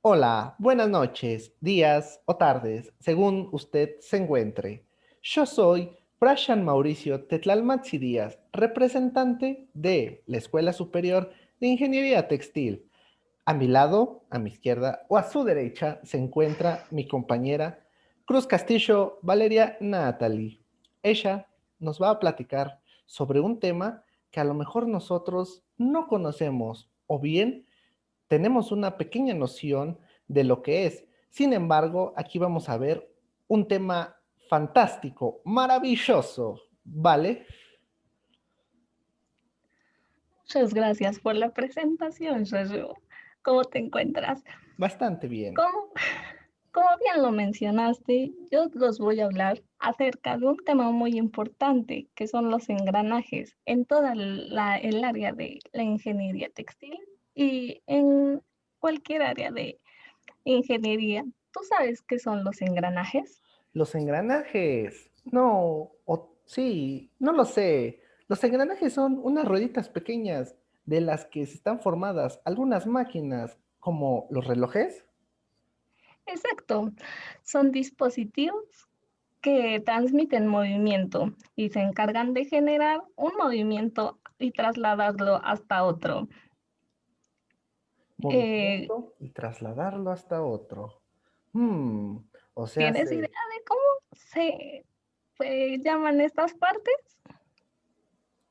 Hola, buenas noches, días o tardes, según usted se encuentre. Yo soy Prashan Mauricio Tetlalmatsi Díaz, representante de la Escuela Superior de Ingeniería Textil. A mi lado, a mi izquierda o a su derecha se encuentra mi compañera Cruz Castillo Valeria Natalie. Ella nos va a platicar sobre un tema que a lo mejor nosotros no conocemos o bien tenemos una pequeña noción de lo que es. Sin embargo, aquí vamos a ver un tema fantástico, maravilloso, ¿vale? Muchas gracias por la presentación, Jojo. ¿Cómo te encuentras? Bastante bien. Como, como bien lo mencionaste, yo los voy a hablar acerca de un tema muy importante, que son los engranajes en toda el área de la ingeniería textil y en cualquier área de ingeniería. ¿Tú sabes qué son los engranajes? Los engranajes, no, o sí, no lo sé. Los engranajes son unas rueditas pequeñas de las que se están formadas algunas máquinas, como los relojes. Exacto, son dispositivos que transmiten movimiento y se encargan de generar un movimiento y trasladarlo hasta otro. Eh, Movimiento y trasladarlo hasta otro. Hmm, o sea, ¿Tienes idea de cómo se, se llaman estas partes?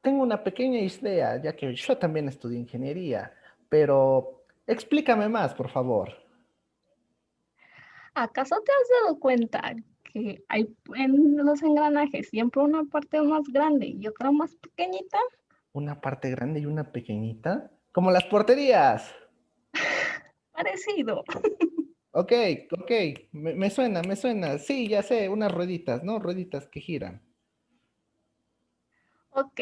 tengo una pequeña idea, ya que yo también estudié ingeniería, pero explícame más, por favor. ¿Acaso te has dado cuenta que hay en los engranajes siempre una parte más grande y otra más pequeñita? ¿Una parte grande y una pequeñita? Como las porterías. Parecido. Ok, ok, me suena, me suena. Sí, ya sé, unas rueditas, ¿no? Rueditas que giran. Ok,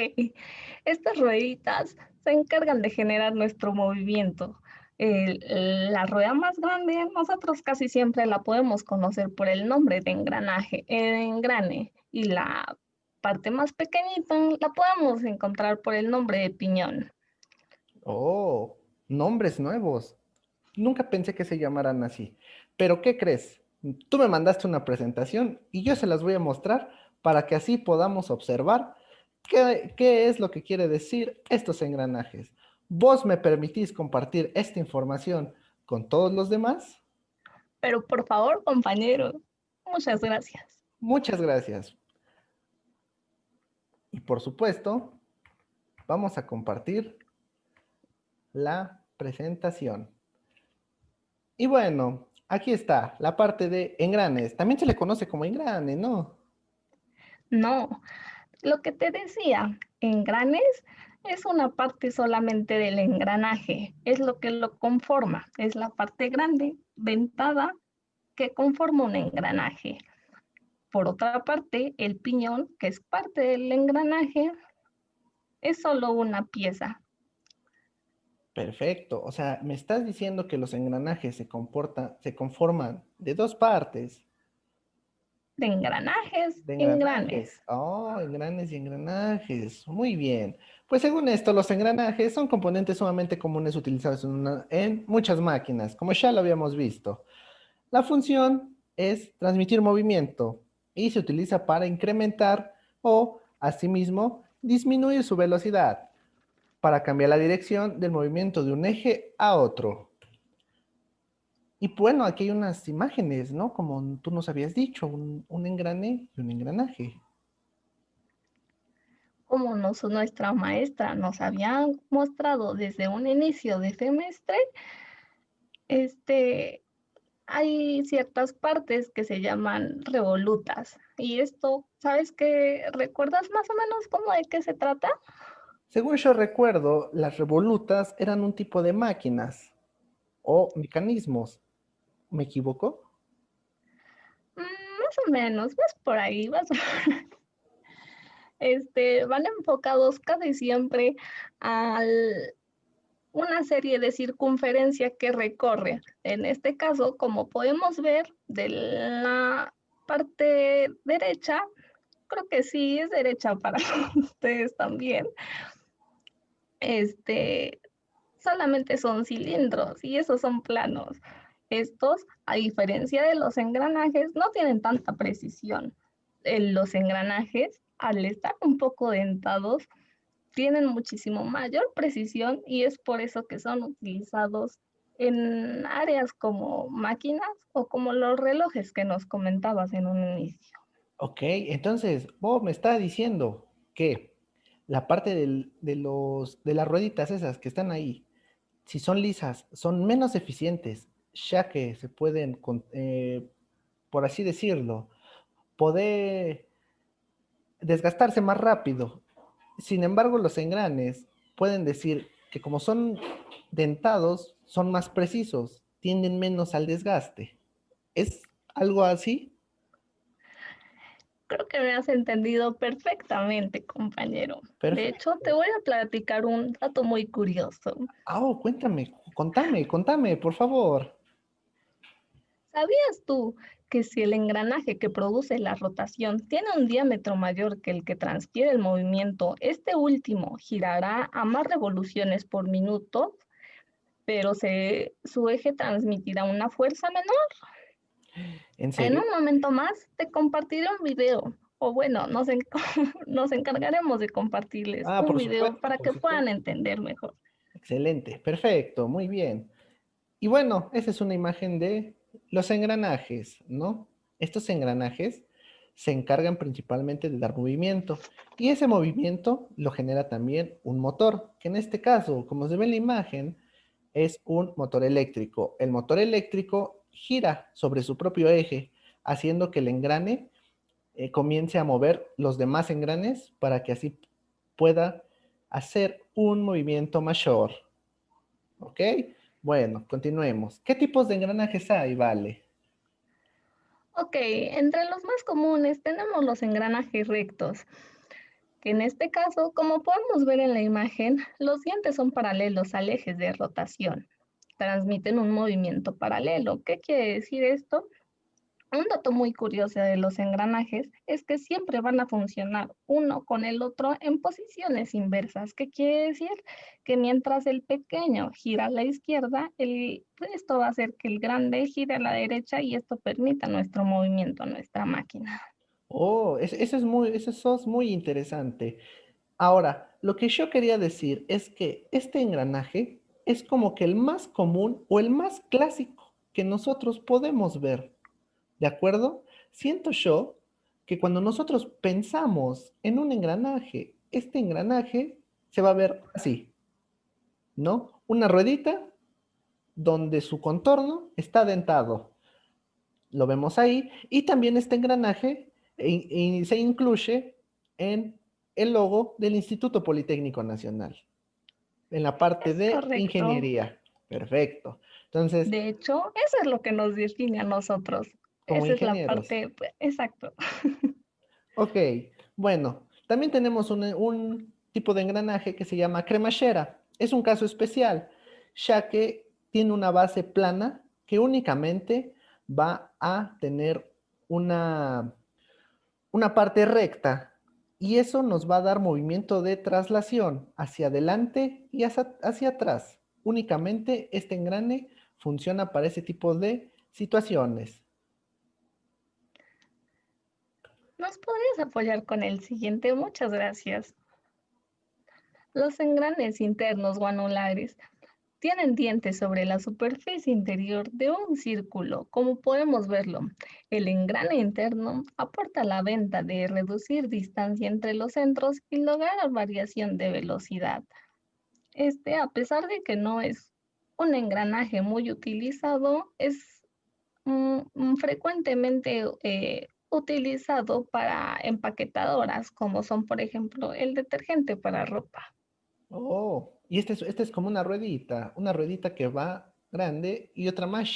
estas rueditas se encargan de generar nuestro movimiento. La rueda más grande, nosotros casi siempre la podemos conocer por el nombre de engranaje, engrane, y la parte más pequeñita la podemos encontrar por el nombre de piñón. Oh, nombres nuevos. Nunca pensé que se llamaran así. Pero ¿qué crees? Tú me mandaste una presentación y yo se las voy a mostrar para que así podamos observar qué es lo que quiere decir estos engranajes. ¿Vos me permitís compartir esta información con todos los demás? Pero por favor, compañero, muchas gracias. Muchas gracias. Y por supuesto, vamos a compartir la presentación. Y bueno, aquí está la parte de engranes. También se le conoce como engrane, ¿no? No, lo que te decía, engranes es una parte solamente del engranaje, es lo que lo conforma, es la parte grande, dentada, que conforma un engranaje. Por otra parte, el piñón, que es parte del engranaje, es solo una pieza Perfecto. O sea, me estás diciendo que los engranajes se conforman de dos partes, de engranajes, de engranes. engranajes. Oh, engranes y engranajes. Muy bien. Pues según esto, los engranajes son componentes sumamente comunes utilizados en muchas máquinas, como ya lo habíamos visto. La función es transmitir movimiento y se utiliza para incrementar o, asimismo, disminuir su velocidad, para cambiar la dirección del movimiento de un eje a otro. Y bueno, aquí hay unas imágenes, ¿no? Como tú nos habías dicho, un engrane y un engranaje. Como nuestra maestra nos había mostrado desde un inicio de semestre, este, hay ciertas partes que se llaman revolutas. Y esto, ¿sabes qué? ¿Recuerdas más o menos cómo de qué se trata? Según yo recuerdo, las revolutas eran un tipo de máquinas o mecanismos. ¿Me equivoco? Más o menos, vas por ahí, vas. Van enfocados casi siempre a una serie de circunferencia que recorre. En este caso, como podemos ver de la parte derecha, creo que sí es derecha para ustedes también. Este, Solamente son cilindros y esos son planos. Estos, a diferencia de los engranajes, no tienen tanta precisión. Los engranajes, al estar un poco dentados, tienen muchísimo mayor precisión y es por eso que son utilizados en áreas como máquinas o como los relojes que nos comentabas en un inicio. Ok, entonces vos me estás diciendo que la parte de las rueditas esas que están ahí, si son lisas, son menos eficientes, ya que se pueden, por así decirlo, poder desgastarse más rápido. Sin embargo, los engranes pueden decir que como son dentados, son más precisos, tienden menos al desgaste. ¿Es algo así? Creo que me has entendido perfectamente, compañero. De hecho, te Perfecto. voy a platicar un dato muy curioso. Ah, oh, cuéntame, contame, por favor. ¿Sabías tú que si el engranaje que produce la rotación tiene un diámetro mayor que el que transfiere el movimiento, este último girará a más revoluciones por minuto, pero su eje transmitirá una fuerza menor? ¿En En serio? un momento más te compartiré un video, o bueno, nos encargaremos de compartirles Ah, un por video supuesto, para por que puedan supuesto. entender mejor. Excelente, perfecto, muy bien. Y bueno, esa es una imagen de los engranajes, ¿no? Estos engranajes se encargan principalmente de dar movimiento y ese movimiento lo genera también un motor, que en este caso, como se ve en la imagen, es un motor eléctrico. El motor eléctrico gira sobre su propio eje, haciendo que el engrane comience a mover los demás engranes para que así pueda hacer un movimiento mayor. ¿Ok? Bueno, continuemos. ¿Qué tipos de engranajes hay, Vale? Ok, entre los más comunes tenemos los engranajes rectos, que en este caso, como podemos ver en la imagen, los dientes son paralelos al eje de rotación. Transmiten un movimiento paralelo. ¿Qué quiere decir esto? Un dato muy curioso de los engranajes es que siempre van a funcionar uno con el otro en posiciones inversas. ¿Qué quiere decir? Que mientras el pequeño gira a la izquierda, esto va a hacer que el grande gire a la derecha y esto permita nuestro movimiento, nuestra máquina. Oh, eso es muy interesante. Ahora, lo que yo quería decir es que este engranaje es como que el más común o el más clásico que nosotros podemos ver, ¿de acuerdo? Siento yo que cuando nosotros pensamos en un engranaje, este engranaje se va a ver así, ¿no? Una ruedita donde su contorno está dentado. Lo vemos ahí. Y también este engranaje se incluye en el logo del Instituto Politécnico Nacional, en la parte Es de correcto. ingeniería. Perfecto. Entonces, De hecho, eso es lo que nos define a nosotros. como Esa es la ingenieros. parte, pues, exacto. Ok, bueno, también tenemos un tipo de engranaje que se llama cremallera. Es un caso especial, ya que tiene una base plana que únicamente va a tener una una parte recta y eso nos va a dar movimiento de traslación hacia adelante y hacia atrás. Únicamente este engrane funciona para ese tipo de situaciones. ¿Nos podrías apoyar con el siguiente? Muchas gracias. Los engranes internos o anulares tienen dientes sobre la superficie interior de un círculo, como podemos verlo. El engrane interno aporta la venta de reducir distancia entre los centros y lograr variación de velocidad. A pesar de que no es un engranaje muy utilizado, es frecuentemente utilizado para empaquetadoras, como son, por ejemplo, el detergente para ropa. Oh, y este es como una ruedita que va grande y otra más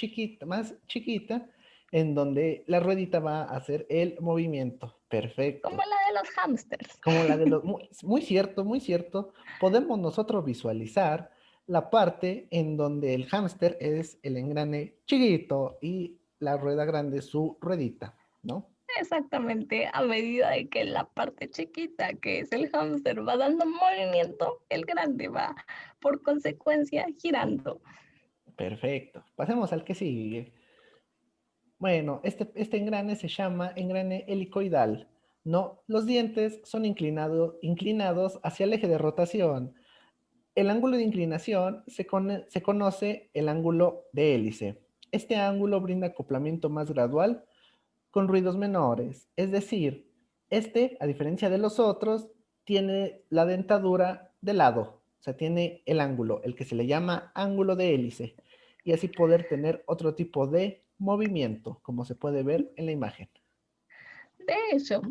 chiquita, en donde la ruedita va a hacer el movimiento. Como Perfecto. la de los hámsters. Como la de los, muy cierto, muy cierto, podemos nosotros visualizar la parte en donde el hámster es el engrane chiquito y la rueda grande su ruedita, ¿no? Exactamente, a medida de que la parte chiquita, que es el hámster, va dando movimiento, el grande va, por consecuencia, girando. Perfecto. Pasemos al que sigue. Bueno, este engrane se llama engrane helicoidal. No, los dientes son inclinados hacia el eje de rotación. El ángulo de inclinación se conoce el ángulo de hélice. Este ángulo brinda acoplamiento más gradual con ruidos menores. Es decir, a diferencia de los otros, tiene la dentadura de lado. O sea, tiene el ángulo, el que se le llama ángulo de hélice. Y así poder tener otro tipo de movimiento, como se puede ver en la imagen. De hecho,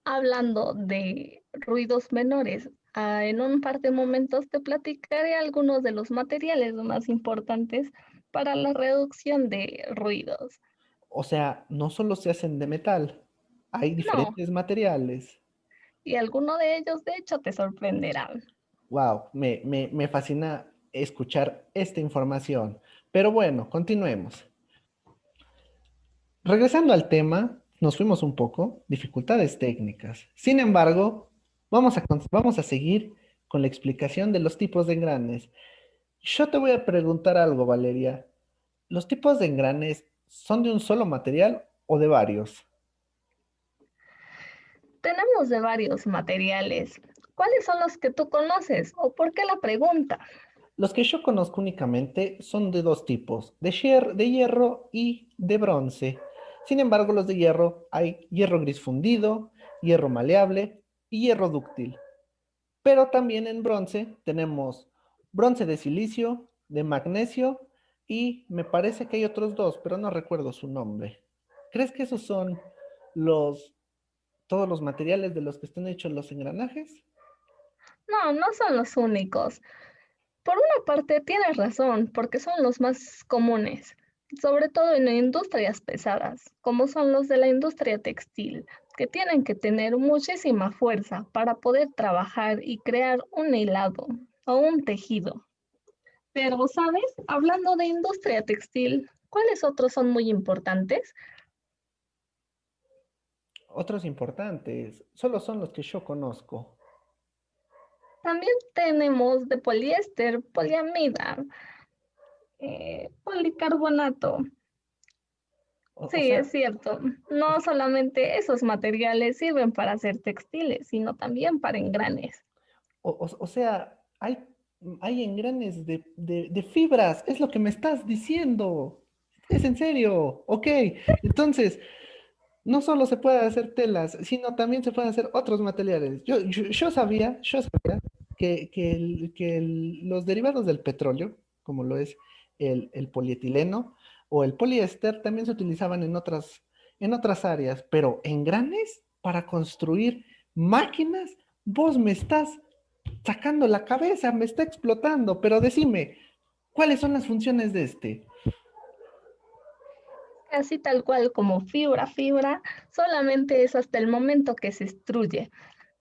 hablando de ruidos menores, en un par de momentos te platicaré algunos de los materiales más importantes para la reducción de ruidos. O sea, no solo se hacen de metal, hay No, diferentes materiales. y alguno de ellos de hecho te sorprenderán. Wow, me fascina escuchar esta información. Pero bueno, continuemos. Regresando al tema, nos fuimos un poco, dificultades técnicas. Sin embargo, vamos a seguir con la explicación de los tipos de engranes. Yo te voy a preguntar algo, Valeria. ¿Los tipos de engranes son de un solo material o de varios? Tenemos de varios materiales. ¿Cuáles son los que tú conoces o por qué la pregunta? Los que yo conozco únicamente son de dos tipos, de hierro y de bronce. Sin embargo, los de hierro hay hierro gris fundido, hierro maleable y hierro dúctil. Pero también en bronce tenemos bronce de silicio, de magnesio y me parece que hay otros dos, pero no recuerdo su nombre. ¿Crees que esos son los todos los materiales de los que están hechos los engranajes? No, no son los únicos. Por una parte, tienes razón, porque son los más comunes, sobre todo en industrias pesadas, como son los de la industria textil, que tienen que tener muchísima fuerza para poder trabajar y crear un hilado o un tejido. Pero, ¿sabes? Hablando de industria textil, ¿cuáles otros son muy importantes? Otros importantes, solo son los que yo conozco. También tenemos de poliéster, poliamida, policarbonato. O Sí, sea, es cierto. No solamente esos materiales sirven para hacer textiles, sino también para engranes. o sea, hay engranes de fibras, es lo que me estás diciendo. Es en serio, ok. Entonces, no solo se puede hacer telas, sino también se pueden hacer otros materiales. Yo sabía que los derivados del petróleo, como lo es el polietileno o el poliéster, también se utilizaban en otras áreas, pero en granes para construir máquinas, vos me estás sacando la cabeza, me está explotando, pero decime, ¿cuáles son las funciones de este? Casi tal cual como fibra, solamente es hasta el momento que se extruye.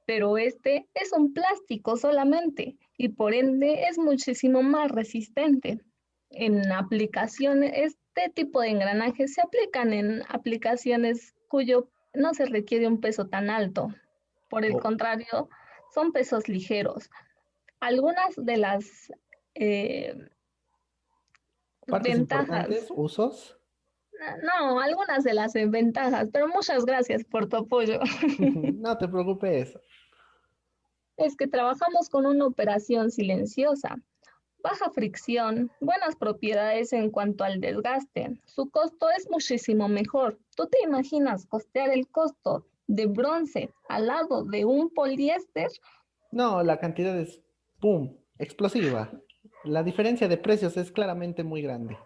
Pero este es un plástico solamente y por ende es muchísimo más resistente. En aplicaciones, este tipo de engranajes se aplican en aplicaciones cuyo no se requiere un peso tan alto. Por el ¿O contrario, son pesos ligeros. Algunas de las eh, partes ventajas, importantes, usos? no, algunas de las ventajas, pero muchas gracias por tu apoyo. No te preocupes. Es que trabajamos con una operación silenciosa, baja fricción, buenas propiedades en cuanto al desgaste. Su costo es muchísimo mejor. ¿Tú te imaginas costear el costo de bronce al lado de un poliéster? No, la cantidad es, ¡pum!, explosiva. La diferencia de precios es claramente muy grande.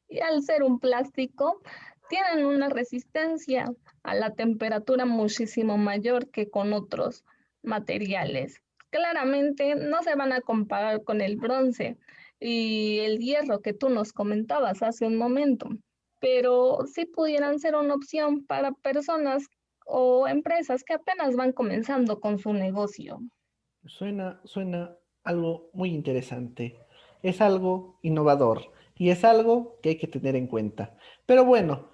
Y al ser un plástico, tienen una resistencia a la temperatura muchísimo mayor que con otros materiales. Claramente no se van a comparar con el bronce y el hierro que tú nos comentabas hace un momento, pero sí pudieran ser una opción para personas o empresas que apenas van comenzando con su negocio. Suena algo muy interesante. Es algo innovador y es algo que hay que tener en cuenta. Pero bueno,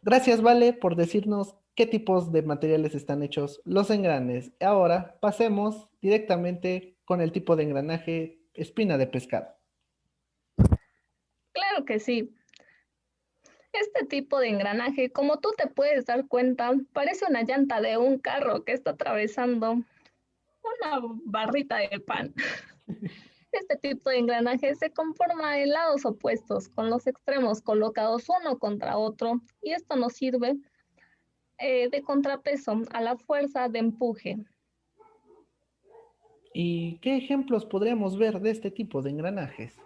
gracias, Vale, por decirnos qué tipos de materiales están hechos los engranes. Ahora pasemos directamente con el tipo de engranaje espina de pescado. Claro que sí. Este tipo de engranaje, como tú te puedes dar cuenta, parece una llanta de un carro que está atravesando una barrita de pan. Este tipo de engranaje se conforma en lados opuestos, con los extremos colocados uno contra otro, y esto nos sirve de contrapeso a la fuerza de empuje. ¿Y qué ejemplos podríamos ver de este tipo de engranajes?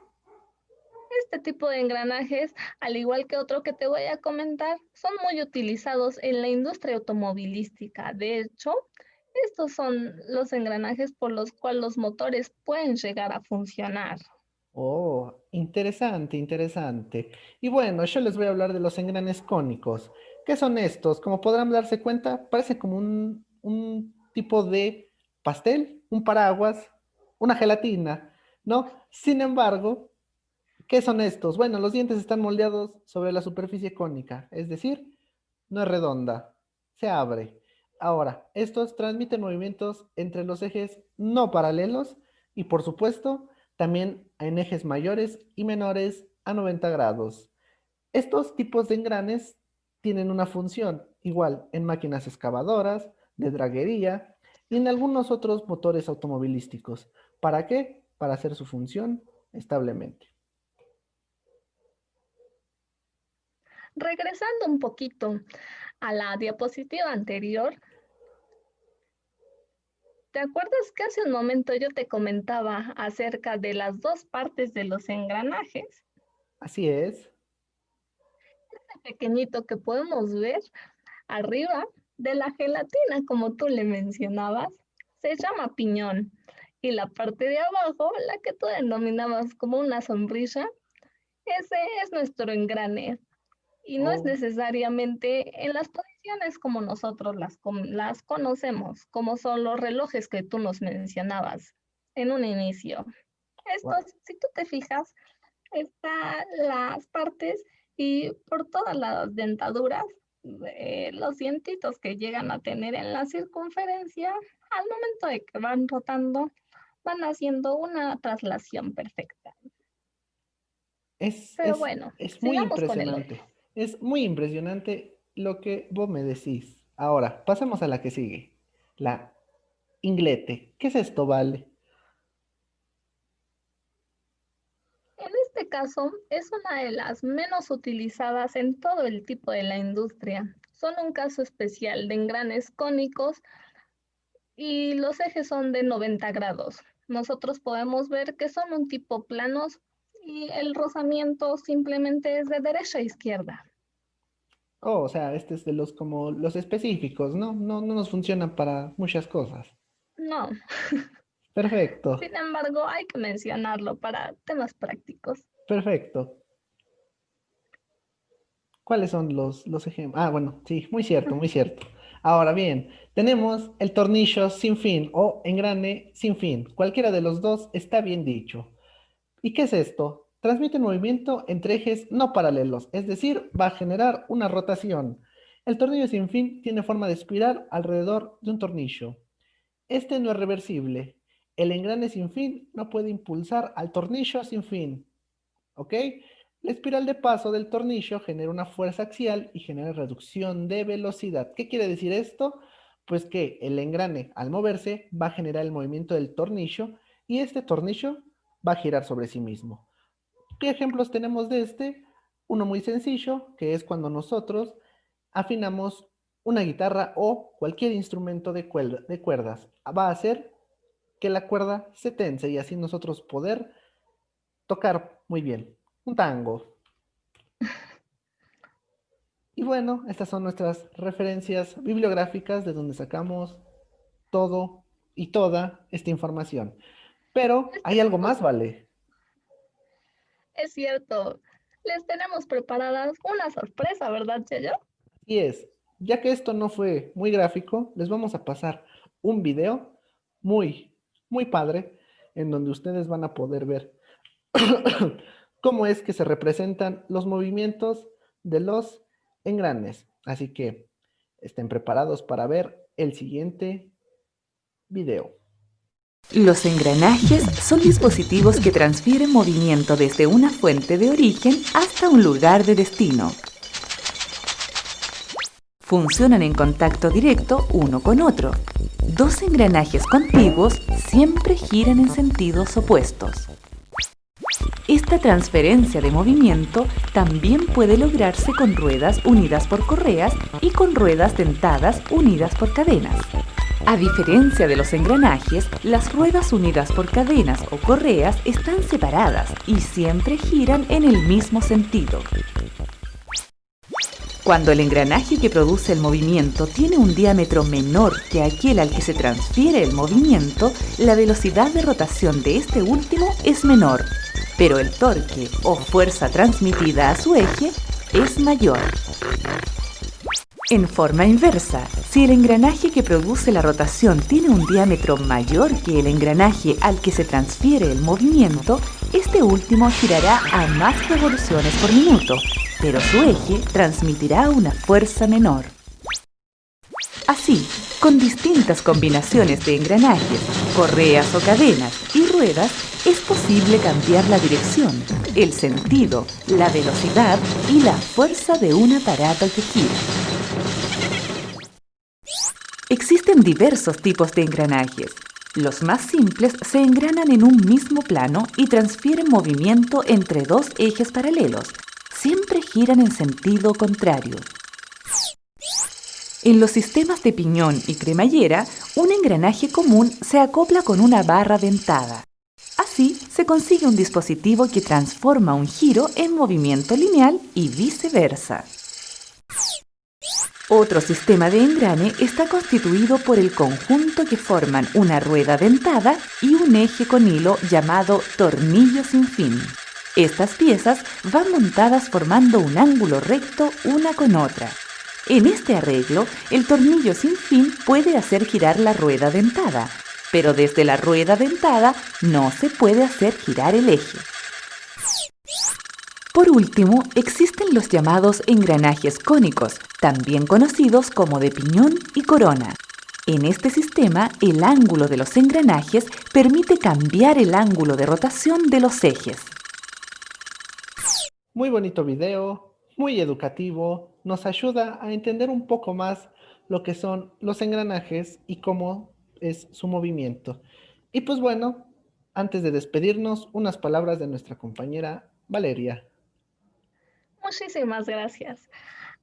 Este tipo de engranajes, al igual que otro que te voy a comentar, son muy utilizados en la industria automovilística. De hecho, estos son los engranajes por los cuales los motores pueden llegar a funcionar. Oh, interesante, interesante. Y bueno, yo les voy a hablar de los engranes cónicos. ¿Qué son estos? Como podrán darse cuenta, parece como un tipo de pastel, un paraguas, una gelatina, ¿no? Sin embargo, ¿qué son estos? Bueno, los dientes están moldeados sobre la superficie cónica, es decir, no es redonda, se abre. Ahora, estos transmiten movimientos entre los ejes no paralelos y, por supuesto, también en ejes mayores y menores a 90 grados. Estos tipos de engranes tienen una función igual en máquinas excavadoras, de draguería y en algunos otros motores automovilísticos. ¿Para qué? Para hacer su función establemente. Regresando un poquito a la diapositiva anterior, ¿te acuerdas que hace un momento yo te comentaba acerca de las dos partes de los engranajes? Así es. Este pequeñito que podemos ver arriba de la gelatina, como tú le mencionabas, se llama piñón. Y la parte de abajo, la que tú denominabas como una sombrilla, ese es nuestro engrane. Y no es Oh, necesariamente en las posiciones como nosotros las conocemos, como son los relojes que tú nos mencionabas en un inicio. Estos, wow. si tú te fijas, están las partes y por todas las dentaduras, los dientitos que llegan a tener en la circunferencia, al momento de que van rotando, van haciendo una traslación perfecta. Es, Pero es, bueno, es muy sigamos con el otro. impresionante. Es muy impresionante lo que vos me decís. Ahora, pasemos a la que sigue. La inglete. ¿Qué es esto, vale? En este caso, es una de las menos utilizadas en todo el tipo de la industria. Son un caso especial de engranes cónicos y los ejes son de 90 grados. Nosotros podemos ver que son un tipo planos y el rozamiento simplemente es de derecha a izquierda. Oh, o sea, este es de los como los específicos, ¿no? No nos funciona para muchas cosas. No, Perfecto, sin embargo, hay que mencionarlo para temas prácticos. perfecto. ¿Cuáles son los ejemplos? Ah, bueno, sí, muy cierto, muy cierto. Ahora bien, tenemos el tornillo sin fin o engrane sin fin. Cualquiera de los dos está bien dicho. ¿Y qué es esto? Transmite movimiento entre ejes no paralelos, es decir, va a generar una rotación. El tornillo sin fin tiene forma de espiral alrededor de un tornillo. Este no es reversible. El engrane sin fin no puede impulsar al tornillo sin fin. ¿Ok? La espiral de paso del tornillo genera una fuerza axial y genera reducción de velocidad. ¿Qué quiere decir esto? Pues que el engrane al moverse va a generar el movimiento del tornillo y este tornillo va a girar sobre sí mismo. ¿Qué ejemplos tenemos de este? Uno muy sencillo, que es cuando nosotros afinamos una guitarra o cualquier instrumento de cuerdas. Va a hacer que la cuerda se tense y así nosotros poder tocar muy bien. Un tango. Y bueno, estas son nuestras referencias bibliográficas de donde sacamos todo y toda esta información. Pero Les hay algo tenemos, más, ¿vale? es cierto, les tenemos preparadas una sorpresa, ¿verdad, Chayo? Y es, ya que esto no fue muy gráfico, les vamos a pasar un video muy, muy padre en donde ustedes van a poder ver cómo es que se representan los movimientos de los engranes. Así que estén preparados para ver el siguiente video. Los engranajes son dispositivos que transfieren movimiento desde una fuente de origen hasta un lugar de destino. Funcionan en contacto directo uno con otro. Dos engranajes contiguos siempre giran en sentidos opuestos. Esta transferencia de movimiento también puede lograrse con ruedas unidas por correas y con ruedas dentadas unidas por cadenas. A diferencia de los engranajes, las ruedas unidas por cadenas o correas están separadas y siempre giran en el mismo sentido. Cuando el engranaje que produce el movimiento tiene un diámetro menor que aquel al que se transfiere el movimiento, la velocidad de rotación de este último es menor, pero el torque o fuerza transmitida a su eje es mayor. En forma inversa, si el engranaje que produce la rotación tiene un diámetro mayor que el engranaje al que se transfiere el movimiento, este último girará a más revoluciones por minuto, pero su eje transmitirá una fuerza menor. Así, con distintas combinaciones de engranajes, correas o cadenas y ruedas, es posible cambiar la dirección, el sentido, la velocidad y la fuerza de un aparato que gira. Existen diversos tipos de engranajes. Los más simples se engranan en un mismo plano y transfieren movimiento entre dos ejes paralelos. Siempre giran en sentido contrario. En los sistemas de piñón y cremallera, un engranaje común se acopla con una barra dentada. Así se consigue un dispositivo que transforma un giro en movimiento lineal y viceversa. Otro sistema de engrane está constituido por el conjunto que forman una rueda dentada y un eje con hilo llamado tornillo sin fin. Estas piezas van montadas formando un ángulo recto una con otra. En este arreglo, el tornillo sin fin puede hacer girar la rueda dentada, pero desde la rueda dentada no se puede hacer girar el eje. Por último, existen los llamados engranajes cónicos, también conocidos como de piñón y corona. En este sistema, el ángulo de los engranajes permite cambiar el ángulo de rotación de los ejes. Muy bonito video, muy educativo, nos ayuda a entender un poco más lo que son los engranajes y cómo es su movimiento. Y pues bueno, antes de despedirnos, unas palabras de nuestra compañera Valeria. Muchísimas gracias.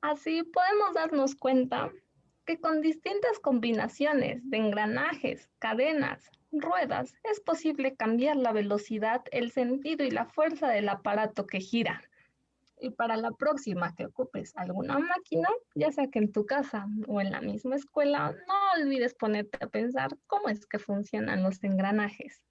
Así podemos darnos cuenta que con distintas combinaciones de engranajes, cadenas, ruedas, es posible cambiar la velocidad, el sentido y la fuerza del aparato que gira. Y para la próxima que ocupes alguna máquina, ya sea que en tu casa o en la misma escuela, no olvides ponerte a pensar cómo es que funcionan los engranajes.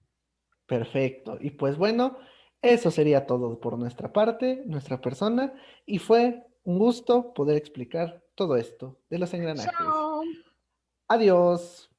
Perfecto. Y pues bueno, eso sería todo por nuestra parte, nuestra persona, y fue un gusto poder explicar todo esto de los engranajes. Chao. Adiós.